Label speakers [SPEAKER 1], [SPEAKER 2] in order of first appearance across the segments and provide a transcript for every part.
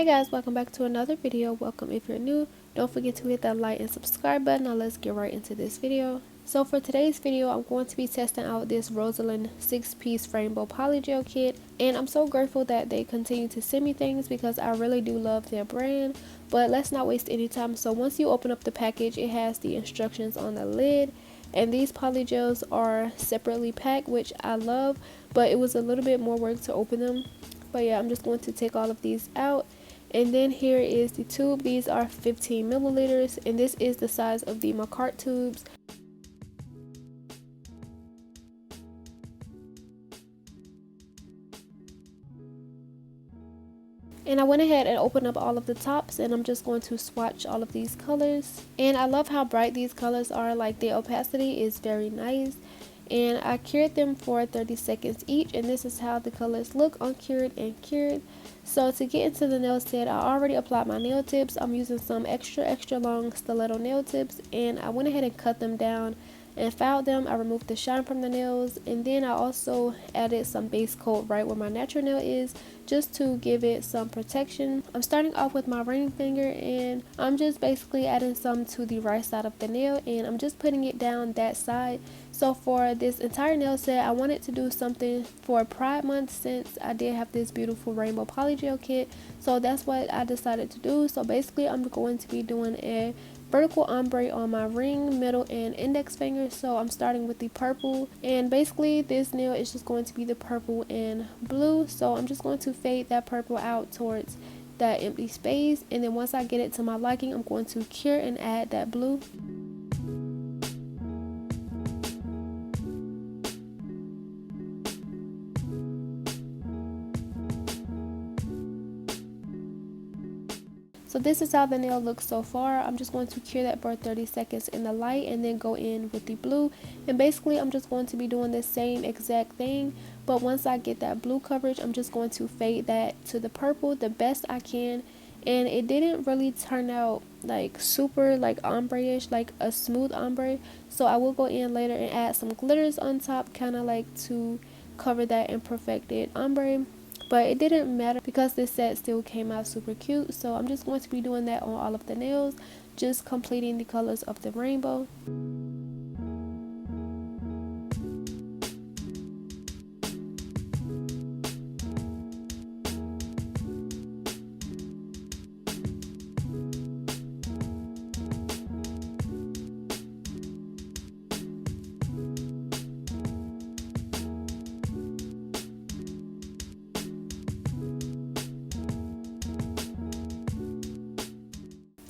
[SPEAKER 1] Hey guys, welcome back to another video. Welcome if you're new. Don't forget to hit that like and subscribe button. Now let's get right into this video. So for today's video, I'm going to be testing out this Rosalind 6-piece rainbow polygel kit, and I'm so grateful that they continue to send me things because I really do love their brand. But let's not waste any time. So once you open up the package, it has the instructions on the lid, and these polygels are separately packed, which I love, but it was a little bit more work to open them. But yeah, I'm just going to take all of these out. And then here is the tube. These are 15 milliliters, and this is the size of the Macart tubes. And I went ahead and opened up all of the tops, and I'm just going to swatch all of these colors. And I love how bright these colors are. Like, the opacity is very nice. And I cured them for 30 seconds each, and this is how the colors look uncured and cured. So to get into the nail set, I already applied my nail tips. I'm using some extra long stiletto nail tips, and I went ahead and cut them down and filed them. I removed the shine from the nails, and then I also added some base coat right where my natural nail is, just to give it some protection. I'm starting off with my ring finger, and I'm just basically adding some to the right side of the nail, and I'm just putting it down that side. So for this entire nail set, I wanted to do something for Pride Month since I did have this beautiful rainbow polygel kit. So that's what I decided to do. So basically, I'm going to be doing a vertical ombre on my ring, middle, and index finger. So I'm starting with the purple, and basically this nail is just going to be the purple and blue. So I'm just going to fade that purple out towards that empty space, and then once I get it to my liking, I'm going to cure and add that blue. So this is how the nail looks so far. I'm just going to cure that for 30 seconds in the light and then go in with the blue. And basically I'm just going to be doing the same exact thing, but once I get that blue coverage, I'm just going to fade that to the purple the best I can. And it didn't really turn out like super like ombre-ish, like a smooth ombre. So I will go in later and add some glitters on top, kind of like to cover that imperfected ombre. But it didn't matter because this set still came out super cute. So I'm just going to be doing that on all of the nails, just completing the colors of the rainbow.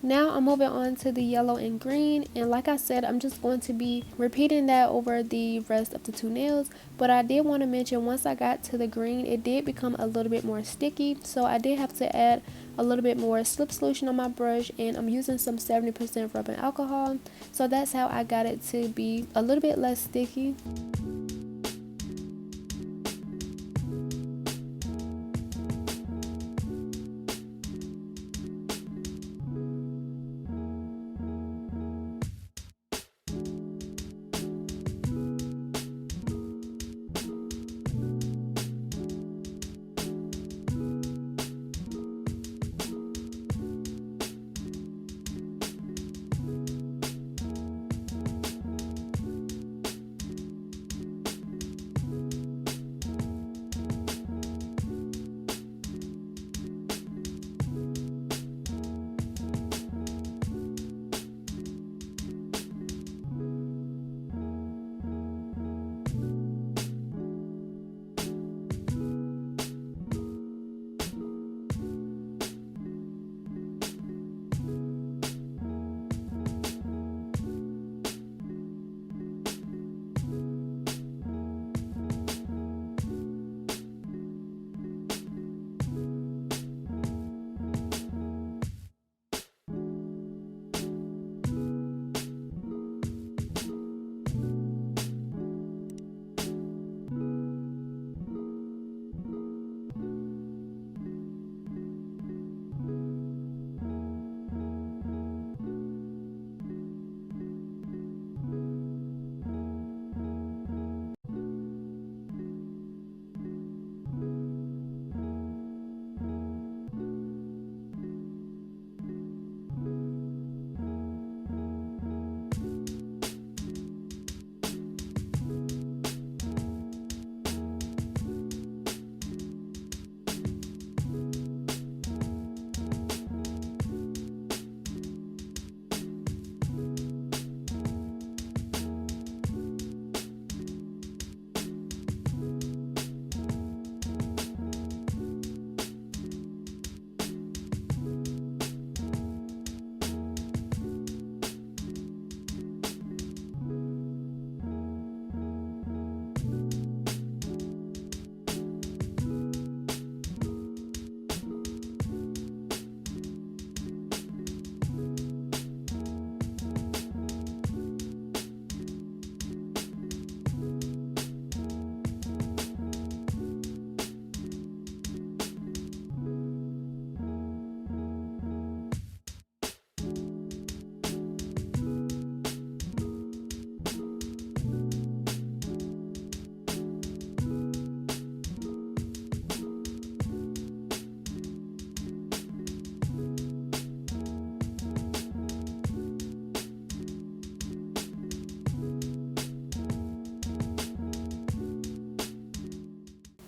[SPEAKER 1] Now I'm moving on to the yellow and green, and like I said, I'm just going to be repeating that over the rest of the two nails. But I did want to mention, once I got to the green, it did become a little bit more sticky, so I did have to add a little bit more slip solution on my brush, and I'm using some 70% rubbing alcohol, so that's how I got it to be a little bit less sticky.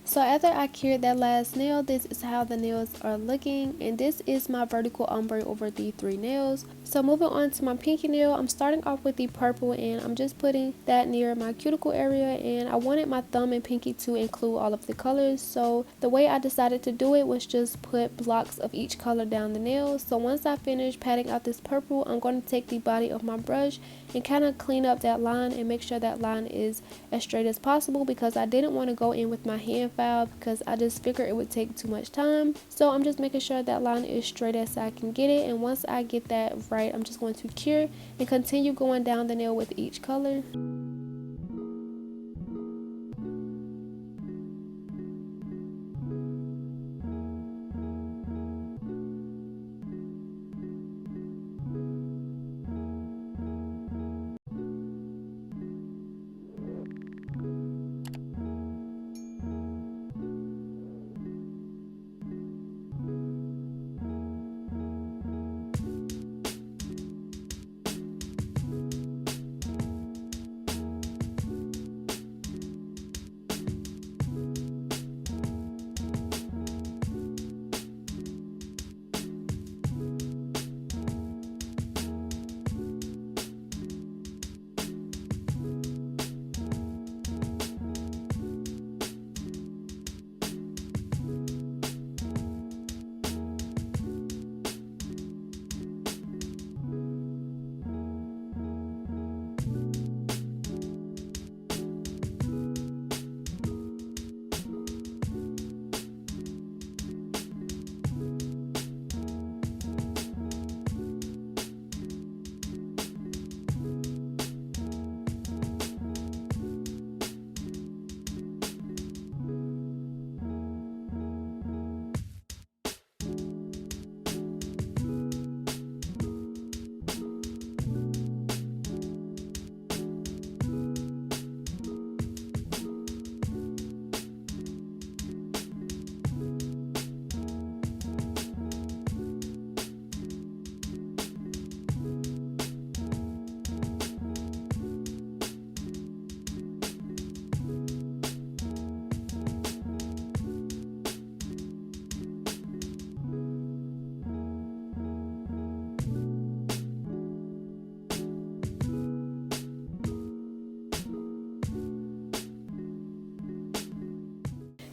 [SPEAKER 1] So after I cured that last nail, this is how the nails are looking, and this is my vertical ombre over the 3 nails. So moving on to my pinky nail, I'm starting off with the purple, and I'm just putting that near my cuticle area, and I wanted my thumb and pinky to include all of the colors. So the way I decided to do it was just put blocks of each color down the nail. So once I finish patting out this purple, I'm going to take the body of my brush and kind of clean up that line and make sure that line is as straight as possible, because I didn't want to go in with my hand file because I just figured it would take too much time. So I'm just making sure that line is straight as I can get it, and once I get that right, I'm just going to cure and continue going down the nail with each color.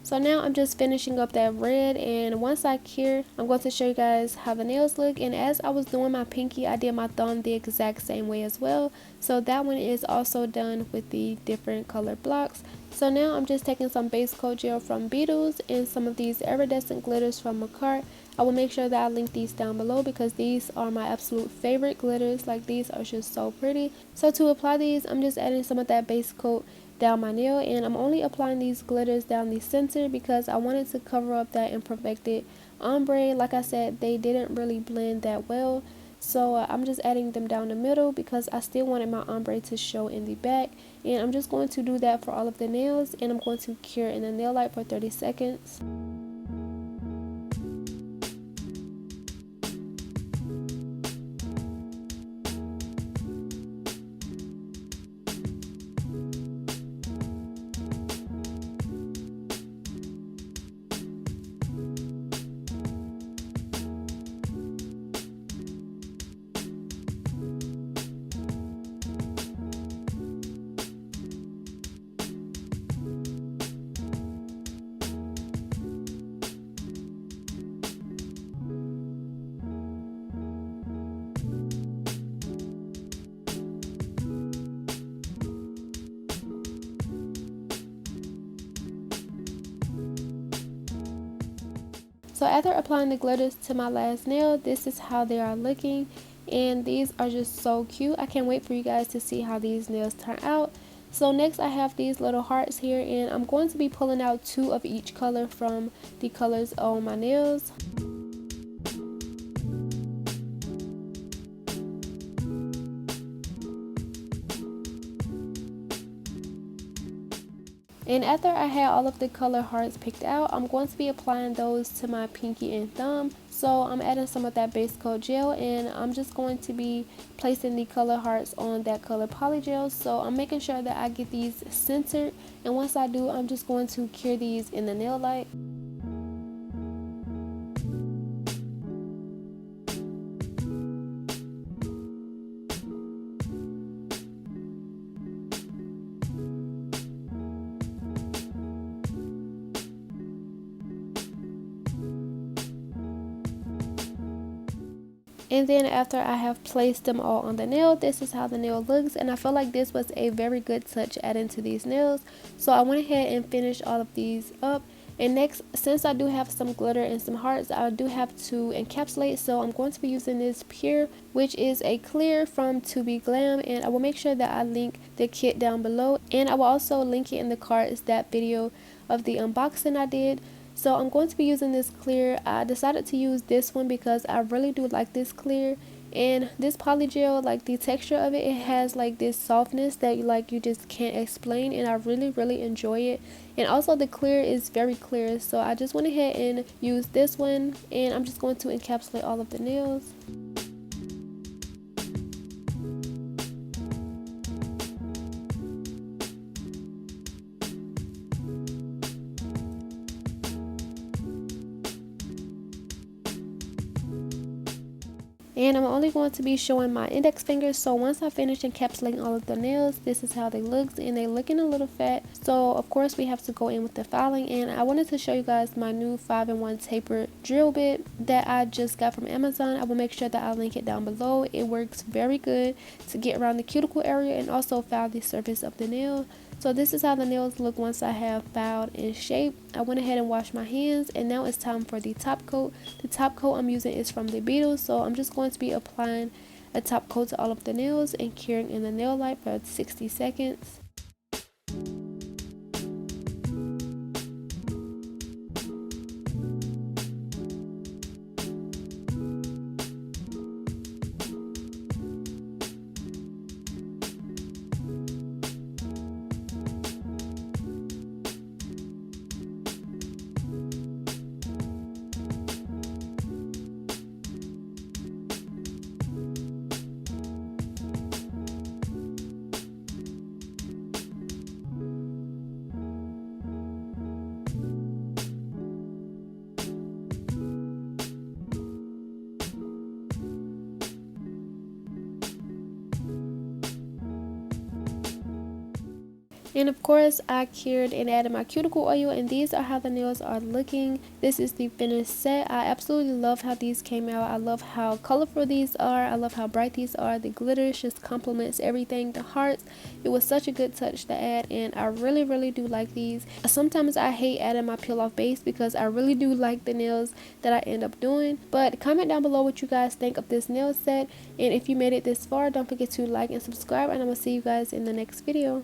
[SPEAKER 1] So now I'm just finishing up that red, and once I cure, I'm going to show you guys how the nails look. And as I was doing my pinky, I did my thumb the exact same way as well. So that one is also done with the different color blocks. So now I'm just taking some base coat gel from Beetles and some of these iridescent glitters from Macart. I will make sure that I link these down below because these are my absolute favorite glitters. Like, these are just so pretty. So to apply these, I'm just adding some of that base coat down my nail, and I'm only applying these glitters down the center because I wanted to cover up that imperfected ombre. Like I said, they didn't really blend that well, so I'm just adding them down the middle because I still wanted my ombre to show in the back. And I'm just going to do that for all of the nails, and I'm going to cure in the nail light for 30 seconds. So after applying the glitters to my last nail, this is how they are looking, and these are just so cute. I can't wait for you guys to see how these nails turn out. So next I have these little hearts here, and I'm going to be pulling out 2 of each color from the colors on my nails. And after I had all of the color hearts picked out, I'm going to be applying those to my pinky and thumb. So I'm adding some of that base coat gel, and I'm just going to be placing the color hearts on that color polygel. So I'm making sure that I get these centered, and once I do, I'm just going to cure these in the nail light. And then after I have placed them all on the nail, this is how the nail looks, and I feel like this was a very good touch added to these nails. So I went ahead and finished all of these up. And next, since I do have some glitter and some hearts, I do have to encapsulate. So I'm going to be using this Pure, which is a clear from ToBe Glam, and I will make sure that I link the kit down below, and I will also link it in the cards, that video of the unboxing I did. So I'm going to be using this clear. I decided to use this one because I really do like this clear, and this polygel, like the texture of it, it has like this softness that you just can't explain, and I really enjoy it. And also the clear is very clear, so I just went ahead and used this one, and I'm just going to encapsulate all of the nails. And I'm only going to be showing my index fingers. So once I finish encapsulating all of the nails, this is how they look, and they looking a little fat. So of course we have to go in with the filing, and I wanted to show you guys my new 5-in-1 tapered drill bit that I just got from Amazon. I will make sure that I link it down below. It works very good to get around the cuticle area and also file the surface of the nail. So this is how the nails look once I have filed and shaped. I went ahead and washed my hands, and now it's time for the top coat. The top coat I'm using is from the Beetles, so I'm just going to be applying a top coat to all of the nails and curing in the nail light for 60 seconds. And of course I cured and added my cuticle oil, and these are how the nails are looking. This is the finished set. I absolutely love how these came out. I love how colorful these are. I love how bright these are. The glitter just complements everything. The hearts, it was such a good touch to add, and I really do like these. Sometimes I hate adding my peel off base because I really do like the nails that I end up doing. But comment down below what you guys think of this nail set, and if you made it this far, don't forget to like and subscribe, and I'm gonna see you guys in the next video.